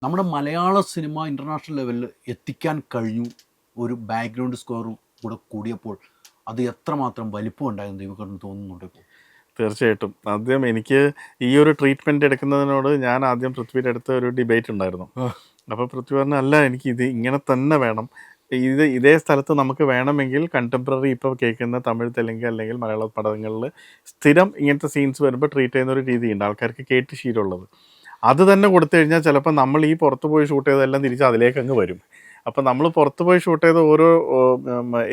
നമ്മുടെ മലയാള cinema international ലെവലിൽ എത്തിക്കാൻ കഴിഞ്ഞു. ഒരു ബാക്ക്ഗ്രൗണ്ട് സ്കോറും കൂടെ കൂടിയപ്പോൾ അത് എത്രമാത്രം വലിപ്പം ഉണ്ടായെന്ന് ദൈവത്തിന് തോന്നുന്നുണ്ട് ഇപ്പോൾ. തീർച്ചയായിട്ടും. ആദ്യം എനിക്ക് ഈ ഒരു ട്രീറ്റ്മെൻറ്റ് എടുക്കുന്നതിനോട് ഞാൻ ആദ്യം പൃഥ്വിയുടെ അടുത്ത് ഒരു ഡിബേറ്റ് ഉണ്ടായിരുന്നു. അപ്പോൾ പൃഥ്വി പറഞ്ഞു, അല്ല എനിക്ക് ഇത് ഇങ്ങനെ തന്നെ വേണം, ഇതേ സ്ഥലത്ത് നമുക്ക് വേണമെങ്കിൽ കണ്ടംപററി ഇപ്പോൾ കേൾക്കുന്ന തമിഴ്, തെലുങ്ക് അല്ലെങ്കിൽ മലയാള പടങ്ങളിൽ സ്ഥിരം ഇങ്ങനത്തെ സീൻസ് വരുമ്പോൾ ട്രീറ്റ് ചെയ്യുന്ന ഒരു രീതിയുണ്ട്, ആൾക്കാർക്ക് കേട്ട് ശീലമുള്ളത്. അത് തന്നെ കൊടുത്തു കഴിഞ്ഞാൽ ചിലപ്പോൾ നമ്മൾ ഈ പുറത്ത് പോയി ഷൂട്ട് ചെയ്തതെല്ലാം തിരിച്ച് അതിലേക്ക് അങ്ങ് വരും. അപ്പം നമ്മൾ പുറത്ത് പോയി ഷൂട്ട് ചെയ്ത ഓരോ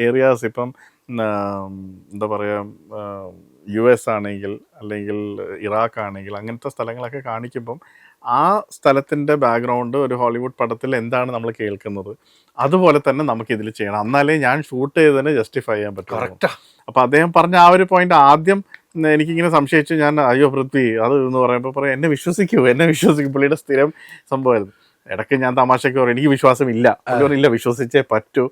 ഏരിയാസ്, ഇപ്പം എന്താ പറയുക, US ആണെങ്കിൽ അല്ലെങ്കിൽ ഇറാഖ് ആണെങ്കിൽ അങ്ങനത്തെ സ്ഥലങ്ങളൊക്കെ കാണിക്കുമ്പം ആ സ്ഥലത്തിൻ്റെ ബാക്ക്ഗ്രൗണ്ട് ഒരു ഹോളിവുഡ് പടത്തിൽ എന്താണ് നമ്മൾ കേൾക്കുന്നത് അതുപോലെ തന്നെ നമുക്കിതിൽ ചെയ്യണം, എന്നാലേ ഞാൻ ഷൂട്ട് ചെയ്തതിനെ ജസ്റ്റിഫൈ ചെയ്യാൻ പറ്റും. അപ്പോൾ അദ്ദേഹം പറഞ്ഞ ആ ഒരു പോയിന്റ് ആദ്യം എനിക്കിങ്ങനെ സംശയിച്ചു. ഞാൻ അയ്യോ പൃഥ്വി അത് എന്ന് പറയുമ്പോൾ പറയും, എന്നെ വിശ്വസിക്കൂ. പുള്ളിയുടെ സ്ഥിരം സംഭവമായിരുന്നു. ഇടയ്ക്ക് ഞാൻ തമാശയ്ക്ക് പറയും, എനിക്ക് വിശ്വാസമില്ല. ഇല്ല, വിശ്വസിച്ചേ പറ്റൂ.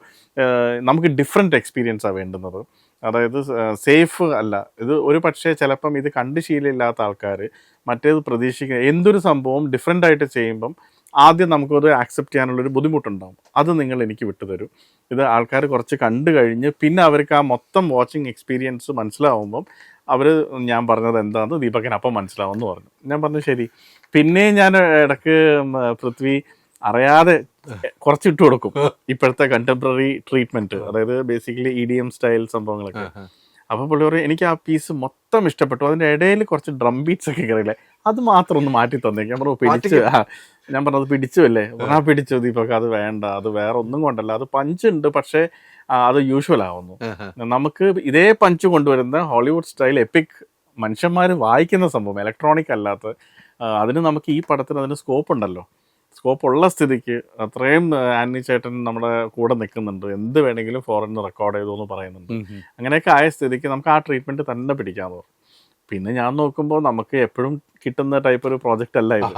നമുക്ക് ഡിഫറെൻറ്റ് എക്സ്പീരിയൻസാണ് വേണ്ടുന്നത്. അതായത് സേഫ് അല്ല ഇത്. ഒരു പക്ഷേ ചിലപ്പം ഇത് കണ്ട് ശീലമില്ലാത്ത ആൾക്കാർ മറ്റേത് പ്രതീക്ഷിക്കുക, എന്തൊരു സംഭവം ഡിഫറെൻ്റ് ആയിട്ട് ചെയ്യുമ്പം ആദ്യം നമുക്കത് ആക്സെപ്റ്റ് ചെയ്യാനുള്ളൊരു ബുദ്ധിമുട്ടുണ്ടാകും. അത് നിങ്ങൾ എനിക്ക് വിട്ടുതരും. ഇത് ആൾക്കാർ കുറച്ച് കണ്ടു കഴിഞ്ഞ് പിന്നെ അവർക്ക് ആ മൊത്തം വാച്ചിങ് എക്സ്പീരിയൻസ് മനസ്സിലാവുമ്പം അവർ ഞാൻ പറഞ്ഞത് എന്താണെന്ന് ദീപകന് അപ്പം മനസ്സിലാവുമെന്ന് പറഞ്ഞു. ഞാൻ പറഞ്ഞു ശരി. പിന്നെ ഞാൻ ഇടയ്ക്ക് പൃഥ്വി അറിയാതെ കുറച്ചിട്ട് കൊടുക്കും ഇപ്പോഴത്തെ കണ്ടംപററി ട്രീറ്റ്മെൻറ്റ്, അതായത് ബേസിക്കലി EDM സ്റ്റൈൽ സംഭവങ്ങളൊക്കെ. അപ്പോൾ പുള്ളി പറയും, എനിക്ക് ആ പീസ് മൊത്തം ഇഷ്ടപ്പെട്ടു, അതിൻ്റെ ഇടയിൽ കുറച്ച് ഡ്രം ബീറ്റ്സ് ഒക്കെ കയറിയില്ലേ, അത് മാത്രം ഒന്ന് മാറ്റി തന്നേക്ക്. ഞാൻ പറഞ്ഞു പിടിച്ചു. ഞാൻ പറഞ്ഞത് പിടിച്ചു അല്ലേ? പറഞ്ഞാൽ പിടിച്ചു ദീപക്, അത് വേണ്ട, അത് വേറെ ഒന്നും കൊണ്ടല്ല, അത് പഞ്ചുണ്ട് പക്ഷേ അത് യൂഷ്വൽ ആവുന്നു. നമുക്ക് ഇതേ പഞ്ച് കൊണ്ടുവരുന്ന ഹോളിവുഡ് സ്റ്റൈൽ എപ്പിക് മനുഷ്യന്മാർ വായിക്കുന്ന സംഭവം, ഇലക്ട്രോണിക് അല്ലാത്ത, അതിന് നമുക്ക് ഈ പടത്തിന് അതിന് സ്കോപ്പ് ഉണ്ടല്ലോ. സ്കോപ്പ് ഉള്ള സ്ഥിതിക്ക് അത്രയും ആന്നി ചേട്ടൻ നമ്മുടെ കൂടെ നിൽക്കുന്നുണ്ട്, എന്ത് വേണമെങ്കിലും ഫോറിന് റെക്കോർഡ് ചെയ്തു എന്ന് പറയുന്നുണ്ട്. അങ്ങനെയൊക്കെ ആയ സ്ഥിതിക്ക് നമുക്ക് ആ ട്രീറ്റ്മെൻറ്റ് തന്നെ പിടിക്കാമെന്ന് പറഞ്ഞു. പിന്നെ ഞാൻ നോക്കുമ്പോൾ നമുക്ക് എപ്പോഴും കിട്ടുന്ന ടൈപ്പ് ഒരു പ്രോജക്റ്റ് അല്ല ഇത്.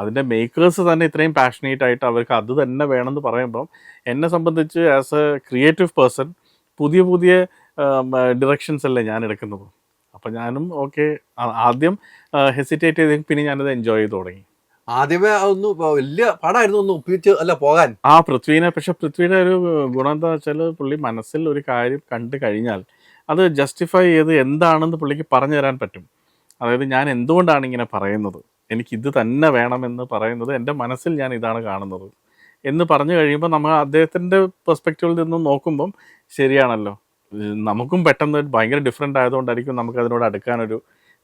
അതിൻ്റെ മേക്കേഴ്സ് തന്നെ ഇത്രയും പാഷനേറ്റ് ആയിട്ട് അവർക്ക് അത് തന്നെ വേണമെന്ന് പറയുമ്പം എന്നെ സംബന്ധിച്ച് ആസ് എ ക്രിയേറ്റീവ് പേഴ്സൺ പുതിയ പുതിയ ഡിറക്ഷൻസ് അല്ലേ ഞാൻ എടുക്കുന്നത്. അപ്പം ഞാനും ഓക്കെ, ആദ്യം ഹെസിറ്റേറ്റ് ചെയ്ത് പിന്നെ ഞാനത് എൻജോയ് ചെയ്ത് തുടങ്ങി. ആദ്യമേ ഒന്ന് വലിയ പാടായിരുന്നു ഒന്ന് ഒപ്പിച്ച് അല്ല പോകാൻ പൃഥ്വിനെ. പക്ഷെ പൃഥ്വിയുടെ ഒരു ഗുണം എന്താ വെച്ചാൽ, പുള്ളി മനസ്സിൽ ഒരു കാര്യം കണ്ടു കഴിഞ്ഞാൽ അത് ജസ്റ്റിഫൈ ചെയ്ത് എന്താണെന്ന് പുള്ളിക്ക് പറഞ്ഞു തരാൻ പറ്റും. അതായത് ഞാൻ എന്തുകൊണ്ടാണ് ഇങ്ങനെ പറയുന്നത്, എനിക്കിത് തന്നെ വേണമെന്ന് പറയുന്നത് എൻ്റെ മനസ്സിൽ ഞാൻ ഇതാണ് കാണുന്നത് എന്ന് പറഞ്ഞു കഴിയുമ്പോൾ നമ്മൾ അദ്ദേഹത്തിൻ്റെ പെർസ്പെക്റ്റീവിൽ നിന്നും നോക്കുമ്പം ശരിയാണല്ലോ, നമുക്കും പെട്ടെന്ന് ഭയങ്കര ഡിഫറെൻ്റ് ആയതുകൊണ്ടായിരിക്കും നമുക്ക് അതിനോട് അടുക്കാനൊരു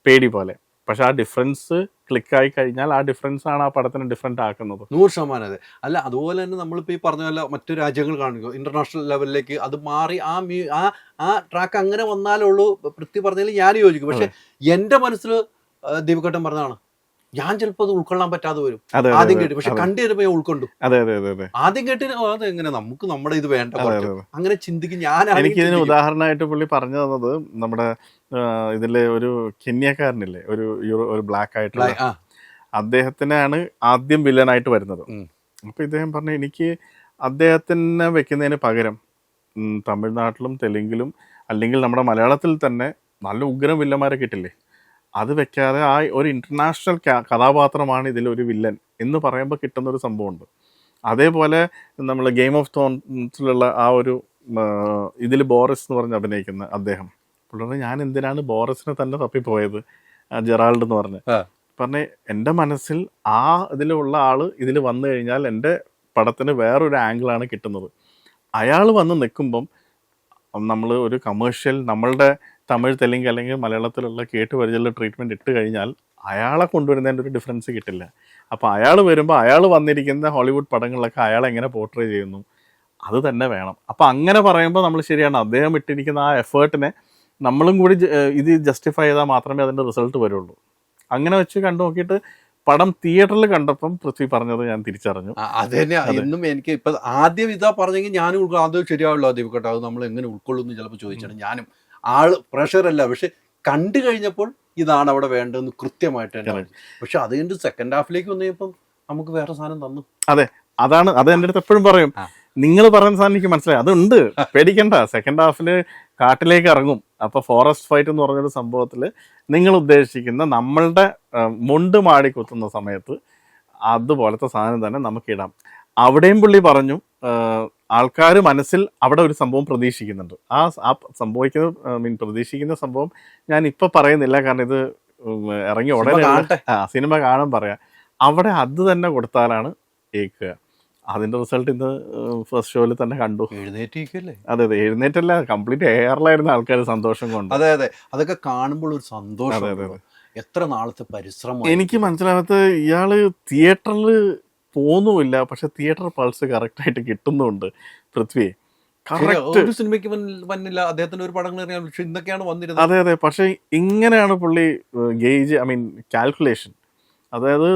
പേടി പോലെ. പക്ഷെ ആ ഡിഫറൻസ് ക്ലിക്കായി കഴിഞ്ഞാൽ ആ ഡിഫറൻസ് ആണ് ആ പടത്തിനെ ഡിഫറെൻ്റ് ആക്കുന്നത്. 100% അതെ. അല്ല അതുപോലെ തന്നെ നമ്മളിപ്പോൾ ഈ പറഞ്ഞ പോലെ മറ്റു രാജ്യങ്ങൾ കാണുക, ഇന്റർനാഷണൽ ലെവലിലേക്ക് അത് മാറി ആ ട്രാക്ക് അങ്ങനെ വന്നാലേ ഉള്ളൂ. പൃഥ്വി പറഞ്ഞതിൽ ഞാൻ യോജിക്കും. പക്ഷെ എൻ്റെ മനസ്സിൽ ദീപകേട്ടൻ പറഞ്ഞതാണ്, ഞാൻ ചിലപ്പോൾ അത് ഉൾക്കൊള്ളാൻ പറ്റാതെ വരും ആദ്യം കേട്ട്, പക്ഷെ കണ്ടു വരുമ്പോൾ ഞാൻ ഉൾക്കൊണ്ടു. ആദ്യം കേട്ട് അത് എങ്ങനെ നമുക്ക് നമ്മുടെ ഇത് വേണ്ട അങ്ങനെ ചിന്തിക്കും. എനിക്കിതിന് ഉദാഹരണമായിട്ട് പുള്ളി പറഞ്ഞു തന്നത്, നമ്മുടെ ഇതിലെ ഒരു കെന്യക്കാരനില്ലേ, ഒരു ബ്ലാക്ക് ആയിട്ടുള്ള അദ്ദേഹത്തിനാണ് ആദ്യം വില്ലനായിട്ട് വരുന്നത്. അപ്പോൾ ഇദ്ദേഹം പറഞ്ഞു, എനിക്ക് അദ്ദേഹത്തിനെ വെക്കുന്നതിന് പകരം തമിഴ്നാട്ടിലും തെലുങ്കിലും അല്ലെങ്കിൽ നമ്മുടെ മലയാളത്തിൽ തന്നെ നല്ല ഉഗ്രം വില്ലന്മാരെ കിട്ടില്ലേ, അത് വെക്കാതെ ആ ഒരു ഇൻ്റർനാഷണൽ കഥാപാത്രമാണ് ഇതിലൊരു വില്ലൻ എന്ന് പറയുമ്പോൾ കിട്ടുന്നൊരു സംഭവമുണ്ട്. അതേപോലെ നമ്മൾ ഗെയിം ഓഫ് ത്രോൺസിലുള്ള ആ ഒരു ഇതിൽ ബോറിസ് എന്ന് പറഞ്ഞ് അഭിനയിക്കുന്ന അദ്ദേഹം പുള്ളി, ഞാൻ എന്തിനാണ് ബോറിസിനെ തന്നെ തപ്പിപ്പോയത്, ജെറാൾഡ് എന്ന് പറഞ്ഞ് എൻ്റെ മനസ്സിൽ ആ ഇതിലുള്ള ആൾ ഇതിൽ വന്നു കഴിഞ്ഞാൽ എൻ്റെ പടത്തിന് വേറൊരു ആംഗിളാണ് കിട്ടുന്നത്. അയാൾ വന്ന് നിൽക്കുമ്പം നമ്മൾ ഒരു കമേഴ്ഷ്യൽ നമ്മളുടെ തമിഴ്, തെലുങ്ക് അല്ലെങ്കിൽ മലയാളത്തിലുള്ള കേട്ടുപരിചയമുള്ള ട്രീറ്റ്മെൻറ്റ് ഇട്ട് കഴിഞ്ഞാൽ അയാളെ കൊണ്ടുവരുന്നതിൻ്റെ ഒരു ഡിഫറൻസ് കിട്ടില്ല. അപ്പോൾ അയാൾ വരുമ്പോൾ അയാൾ വന്നിരിക്കുന്ന ഹോളിവുഡ് പടങ്ങളിലൊക്കെ അയാൾ എങ്ങനെ പോർട്രേ ചെയ്യുന്നു അത് തന്നെ വേണം. അപ്പോൾ അങ്ങനെ പറയുമ്പോൾ നമ്മൾ ശരിയാണ്, അദ്ദേഹം ഇട്ടിരിക്കുന്ന ആ എഫേർട്ടിനെ നമ്മളും കൂടി ഇത് ജസ്റ്റിഫൈ ചെയ്താൽ മാത്രമേ അതിൻ്റെ റിസൾട്ട് വരുള്ളൂ. അങ്ങനെ വെച്ച് കണ്ടു നോക്കിയിട്ട് പടം തിയേറ്ററിൽ കണ്ടപ്പം പൃഥ്വി പറഞ്ഞത് ഞാൻ തിരിച്ചറിഞ്ഞു. അത് തന്നെ എന്നും എനിക്ക് ഇപ്പം ആദ്യം ഇതാ പറഞ്ഞെങ്കിൽ ഞാനും ആദ്യം ശരിയാവുള്ളൂ ദീപകേട്ടാ, അത് നമ്മൾ എങ്ങനെ ഉൾക്കൊള്ളുന്നു ചിലപ്പോൾ ചോദിച്ചാണ്. ഞാനും പ്രഷറല്ല, പക്ഷെ കണ്ടു കഴിഞ്ഞപ്പോൾ ഇതാണ് അവിടെ വേണ്ടതെന്ന് കൃത്യമായിട്ട് തന്നെ. പക്ഷെ അത് കഴിഞ്ഞ് സെക്കൻഡ് ഹാഫിലേക്ക് വന്നപ്പം നമുക്ക് വേറെ സാധനം തന്നു. അതെ, അത് എൻ്റെ അടുത്ത് എപ്പോഴും പറയും, നിങ്ങൾ പറയുന്ന സാധനം എനിക്ക് മനസ്സിലായി, അതുണ്ട്, പേടിക്കണ്ട. സെക്കൻഡ് ഹാഫിൽ കാട്ടിലേക്ക് ഇറങ്ങും. അപ്പോൾ ഫോറസ്റ്റ് ഫൈറ്റ് എന്ന് പറഞ്ഞൊരു സംഭവത്തിൽ നിങ്ങൾ ഉദ്ദേശിക്കുന്ന നമ്മളുടെ മുണ്ട് മാടി കുത്തുന്ന സമയത്ത് അതുപോലത്തെ സാധനം തന്നെ നമുക്കിടാം. അവിടെയും പുള്ളി പറഞ്ഞു ആൾക്കാർ മനസ്സിൽ അവിടെ ഒരു സംഭവം പ്രതീക്ഷിക്കുന്നുണ്ട്. ആ സംഭവിക്കുന്ന പ്രതീക്ഷിക്കുന്ന സംഭവം ഞാൻ ഇപ്പം പറയുന്നില്ല, കാരണം ഇത് ഇറങ്ങി ഉടനെ സിനിമ കാണാൻ പറയാം. അവിടെ അത് തന്നെ കൊടുത്താലാണ് ഏക്കുക. അതിന്റെ റിസൾട്ട് ഇന്ന് ഫസ്റ്റ് ഷോയിൽ തന്നെ കണ്ടു. എഴുന്നേറ്റിരിക്കല്ലേ? അതെ അതെ, എഴുന്നേറ്റല്ല, കംപ്ലീറ്റ് എയറിലായിരുന്ന ആൾക്കാർ സന്തോഷം കൊണ്ട്. അതെ അതെ, അതൊക്കെ കാണുമ്പോൾ ഒരു സന്തോഷം. എത്ര നാളത്തെ പരിശ്രമം. എനിക്ക് മനസ്സിലാകാത്ത, ഇയാള് തിയേറ്ററിൽ പോകുന്നുമില്ല, പക്ഷെ തിയേറ്റർ പൾസ് കറക്റ്റായിട്ട് കിട്ടുന്നുണ്ട് പൃഥ്വിയെ. ഒരു സിനിമയ്ക്ക് വന്നില്ല അദ്ദേഹത്തിന്റെ ഒരു പടങ്ങൾ അറിയാം, പക്ഷെ ഇന്നൊക്കെയാണ് വന്നിരുന്നത്. അതെ അതെ, പക്ഷെ ഇങ്ങനെയാണ് പുള്ളി ഗേജ്, ഐ മീൻ കാൽക്കുലേഷൻ. അതായത്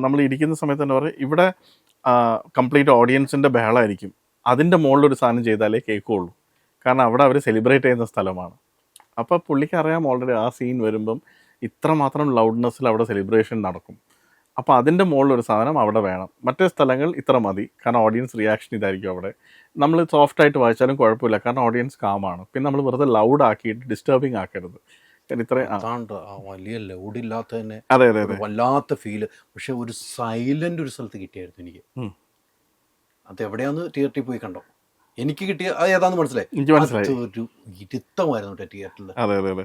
നമ്മൾ ഇരിക്കുന്ന സമയത്ത് തന്നെ പറയും, ഇവിടെ കംപ്ലീറ്റ് ഓഡിയൻസിൻ്റെ ബഹളമായിരിക്കും, അതിൻ്റെ മുകളിലൊരു സാധനം ചെയ്താലേ കേൾക്കുള്ളൂ, കാരണം അവിടെ അവർ സെലിബ്രേറ്റ് ചെയ്യുന്ന സ്ഥലമാണ്. അപ്പോൾ പുള്ളിക്ക് അറിയാം ഓൾറെഡി ആ സീൻ വരുമ്പം ഇത്രമാത്രം ലൗഡ്നെസ്സിൽ അവിടെ സെലിബ്രേഷൻ നടക്കും. അപ്പോൾ അതിൻ്റെ മുകളിലൊരു സാധനം അവിടെ വേണം. മറ്റേ സ്ഥലങ്ങൾ ഇത്ര മതി, കാരണം ഓഡിയൻസ് റിയാക്ഷൻ ഇതായിരിക്കും. അവിടെ നമ്മൾ സോഫ്റ്റായിട്ട് വായിച്ചാലും കുഴപ്പമില്ല, കാരണം ഓഡിയൻസ് കാമാണ്. പിന്നെ നമ്മൾ വെറുതെ ലൗഡ് ആക്കിയിട്ട് ഡിസ്റ്റർബിങ് ആക്കരുത്. വലിയ ലൗഡില്ലാത്ത തന്നെ അതെ അതെ അതെ, വല്ലാത്ത ഫീല്. പക്ഷെ ഒരു സൈലന്റ് ഒരു സ്ഥലത്ത് കിട്ടിയായിരുന്നു എനിക്ക്. അത് എവിടെയാന്ന് തിയേറ്ററിൽ പോയി കണ്ടോ, എനിക്ക് കിട്ടിയ അത് ഏതാന്ന് മനസ്സിലായി. ഒരു ഇരുത്തമായിരുന്നു തിയേറ്ററിൽ. അതെ അതെ അതെ,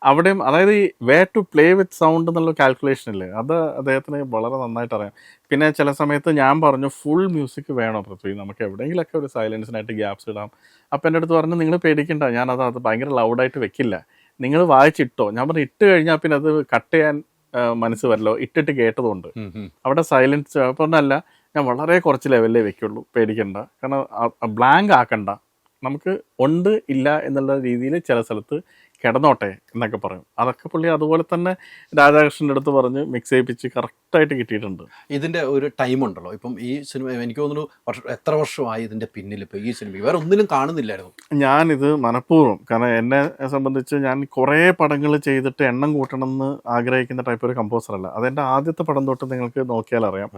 അവിടെയും അതായത് ഈ way to play with sound എന്നുള്ള കാൽക്കുലേഷൻ ഇല്ലേ, അത് അദ്ദേഹത്തിന് വളരെ നന്നായിട്ട് അറിയാം. പിന്നെ ചില സമയത്ത് ഞാൻ പറഞ്ഞു ഫുൾ മ്യൂസിക് വേണോ പൃഥ്വി, നമുക്ക് എവിടെയെങ്കിലൊക്കെ ഒരു സൈലൻസിനായിട്ട് ഗ്യാപ്സ് ഇടാം. അപ്പം എൻ്റെ അടുത്ത് പറഞ്ഞു നിങ്ങൾ പേടിക്കണ്ട, ഞാനത് ഭയങ്കര ലൗഡായിട്ട് വെക്കില്ല, നിങ്ങൾ വായിച്ചിട്ടോ. ഞാൻ പറഞ്ഞു ഇട്ട് കഴിഞ്ഞാൽ പിന്നെ അത് കട്ട് ചെയ്യാൻ മനസ്സ് വരല്ലോ, ഇട്ടിട്ട് കേട്ടതുകൊണ്ട് അവിടെ സൈലൻസ്. പറഞ്ഞല്ല, ഞാൻ വളരെ കുറച്ച് ലെവലിലേ വെക്കുള്ളൂ, പേടിക്കണ്ട, കാരണം ബ്ലാങ്ക് ആക്കണ്ട, നമുക്ക് ഉണ്ട് ഇല്ല എന്നുള്ള രീതിയിൽ ചില സ്ഥലത്ത് കിടന്നോട്ടെ എന്നൊക്കെ പറയും. അതൊക്കെ പുള്ളി അതുപോലെ തന്നെ രാധാകൃഷ്ണൻ്റെ അടുത്ത് പറഞ്ഞ് മിക്സ് ചെയ്യിപ്പിച്ച് കറക്റ്റായിട്ട് കിട്ടിയിട്ടുണ്ട്. ഇതിൻ്റെ ഒരു ടൈം ഉണ്ടല്ലോ, ഇപ്പം ഈ സിനിമ എനിക്ക് തോന്നുന്നു എത്ര വർഷമായി ഇതിൻ്റെ പിന്നിൽ? ഇപ്പോൾ ഈ സിനിമ വേറെ ഒന്നിനും കാണുന്നില്ലായിരുന്നു. ഞാനിത് മനഃപൂർവ്വം, കാരണം എന്നെ സംബന്ധിച്ച് ഞാൻ കുറേ പടങ്ങൾ ചെയ്തിട്ട് എണ്ണം കൂട്ടണം എന്ന് ആഗ്രഹിക്കുന്ന ടൈപ്പ് ഒരു കമ്പോസറല്ല. അതെൻ്റെ ആദ്യത്തെ പടം തൊട്ട് നിങ്ങൾക്ക് നോക്കിയാൽ അറിയാം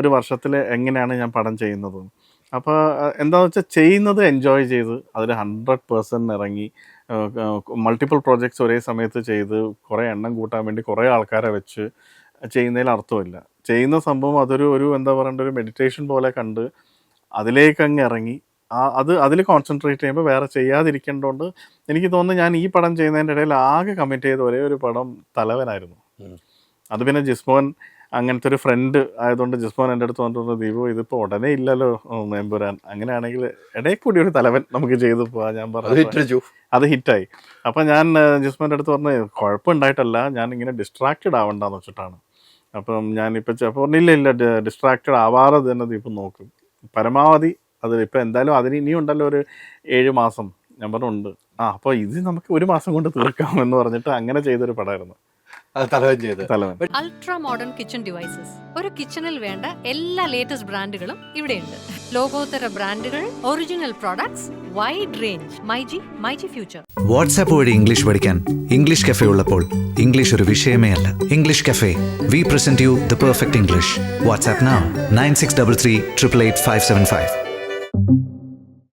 ഒരു വർഷത്തിൽ എങ്ങനെയാണ് ഞാൻ പടം ചെയ്യുന്നത്. അപ്പോൾ എന്താണെന്ന് വെച്ചാൽ ചെയ്യുന്നത് എൻജോയ് ചെയ്ത് അതിൽ 100% ഇറങ്ങി മൾട്ടിപ്പിൾ പ്രോജക്ട്സ് ഒരേ സമയത്ത് ചെയ്ത് കുറേ എണ്ണം കൂട്ടാൻ വേണ്ടി കുറേ ആൾക്കാരെ വെച്ച് ചെയ്യുന്നതിൽ അർത്ഥമില്ല. ചെയ്യുന്ന സംഭവം അതൊരു എന്താ പറയേണ്ട ഒരു മെഡിറ്റേഷൻ പോലെ കണ്ട് അതിലേക്ക് അങ്ങ് ഇറങ്ങി അതിൽ കോൺസെൻട്രേറ്റ് ചെയ്യുമ്പോൾ വേറെ ചെയ്യാതിരിക്കേണ്ടതുകൊണ്ട് എനിക്ക് തോന്നുന്നു ഞാൻ ഈ പടം ചെയ്യുന്നതിൻ്റെ ഇടയിൽ ആകെ കമ്മിറ്റ് ചെയ്ത ഒരേ ഒരു പടം തലവനായിരുന്നു. അത് പിന്നെ ജിസ്മോൻ അങ്ങനത്തെ ഒരു ഫ്രണ്ട് ആയതുകൊണ്ട് ജിസ്മോൻ എൻ്റെ അടുത്ത് വന്നിട്ടുണ്ട്, ദീപു ഇതിപ്പോൾ ഉടനെ ഇല്ലല്ലോ എമ്പുരാൻ, അങ്ങനെയാണെങ്കിൽ ഇടയിൽ കൂടി ഒരു തലവൻ നമുക്ക് ചെയ്തു പോവാം. ഞാൻ പറഞ്ഞു അത് ഹിറ്റായി. അപ്പം ഞാൻ ജിസ്മോൻ്റെ അടുത്ത് പറഞ്ഞു കുഴപ്പമുണ്ടായിട്ടല്ല, ഞാൻ ഇങ്ങനെ ഡിസ്ട്രാക്റ്റഡ് ആവണ്ടെന്ന് വെച്ചിട്ടാണ്. അപ്പം ഞാനിപ്പോൾ പറഞ്ഞില്ല ഡിസ്ട്രാക്റ്റഡ് ആവാതെ തന്നെ ദീപു നോക്കും പരമാവധി. അത് ഇപ്പം എന്തായാലും അതിന് ഇനിയുണ്ടല്ലോ ഒരു 7 മാസം. ഞാൻ പറഞ്ഞുണ്ട്. അപ്പോൾ ഇത് നമുക്ക് 1 മാസം കൊണ്ട് തീർക്കാം എന്ന് പറഞ്ഞിട്ട് അങ്ങനെ ചെയ്തൊരു പടമായിരുന്നു അൾട്രാ മോഡേൺ കിച്ചൺ ഡിവൈസസ്. ഒരു കിച്ചണിൽ വേണ്ട എല്ലാ ലേറ്റസ്റ്റ് ബ്രാൻഡുകളും ഇവിടെയുണ്ട്. ലോകോത്തര ബ്രാൻഡുകൾ, original products, wide range. MyG future. WhatsApp വഴി ഇംഗ്ലീഷ് പഠിക്കാൻ ഇംഗ്ലീഷ് കഫേ ഉള്ളപ്പോൾ ഇംഗ്ലീഷ് ഒരു വിഷയമേ അല്ല. English cafe, we present you the perfect English. WhatsApp now 9633 888 575.